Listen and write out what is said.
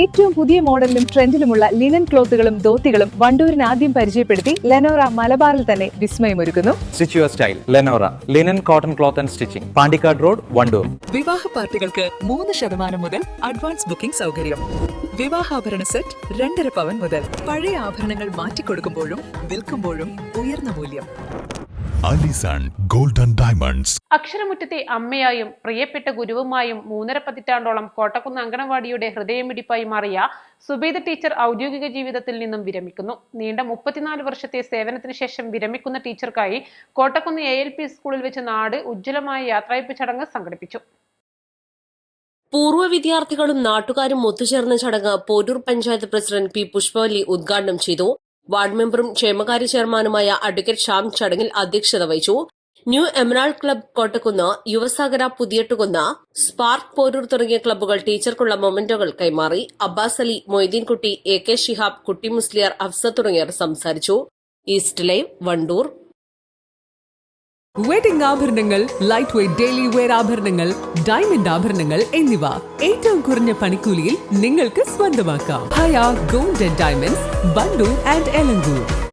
ഏറ്റവും പുതിയ മോഡലിലും ട്രെൻഡിലുമുള്ള ലിനൻ ക്ലോത്തുകളും ധോത്തികളും വണ്ടൂരിന് ആദ്യം പരിചയപ്പെടുത്തി ലെനോറ മലബാറിൽ തന്നെ വിസ്മയമൊരുക്കുന്നു. Stitch your style Lenora linen cotton cloth and stitching, Pandikkad road, Wandoor. വിവാഹ പാർട്ടികൾക്ക് 3% മുതൽ അഡ്വാൻസ് ബുക്കിംഗ് സൗകര്യം. വിവാഹാഭരണ സെറ്റ് 2.5 പവൻ മുതൽ. പഴയ ആഭരണങ്ങൾ മാറ്റിക്കൊടുക്കുമ്പോഴും വിൽക്കുമ്പോഴും ഉയർന്ന മൂല്യം. Alison golden diamonds. അക്ഷരമുറ്റത്തെ അമ്മയായും പ്രിയപ്പെട്ട ഗുരുവുമായും 3.5 പതിറ്റാണ്ടോളം കോട്ടക്കുന്ന് അങ്കണവാടിയുടെ ഹൃദയമിടിപ്പായി മാറിയ സുബൈദ ടീച്ചർ ഔദ്യോഗിക ജീവിതത്തിൽ നിന്നും വിരമിക്കുന്നു. നീണ്ട 34 വർഷത്തെ സേവനത്തിന് ശേഷം വിരമിക്കുന്ന ടീച്ചർക്കായി കോട്ടക്കുന്ന് ALP സ്കൂളിൽ വെച്ച് നാട് ഉജ്ജ്വലമായ യാത്രയപ്പ് ചടങ്ങ് സംഘടിപ്പിച്ചു. പൂർവ്വ വിദ്യാർത്ഥികളും നാട്ടുകാരും ഒത്തുചേർന്ന ചടങ്ങ് പോരൂർ പഞ്ചായത്ത് പ്രസിഡന്റ് പി പുഷ്പവല്ലി ഉദ്ഘാടനം ചെയ്തു. വാർഡ് മെമ്പറും ക്ഷേമകാര്യ ചെയർമാനുമായ അഡ്വക്കേറ്റ് ശ്യാം ചടങ്ങിൽ അധ്യക്ഷത വഹിച്ചു. New emerald club Kottakkunnu, Yuvasagara Puthiyattukunnu, spark Poroor തുടങ്ങിയ ക്ലബ്ബുകൾ ടീച്ചർക്കുള്ള മൊമെന്റോകൾ കൈമാറി. അബ്ബാസ് അലി, മൊയ്തീൻകുട്ടി, AK ഷിഹാബ്, കുട്ടി മുസ്ലിയാർ, ഹഫ്സ തുടങ്ങിയവർ സംസാരിച്ചു. East live, Wandoor. വെഡിംഗ് ആഭരണങ്ങൾ, ലൈറ്റ് വെയ്റ്റ് ഡെയിലി വെയർ ആഭരണങ്ങൾ, ഡയമണ്ട് ആഭരണങ്ങൾ എന്നിവ ഏറ്റവും കുറഞ്ഞ പണിക്കൂലിയിൽ നിങ്ങൾക്ക് സ്വന്തമാക്കാം. Haya gold and diamonds, Wandoor and Elankur.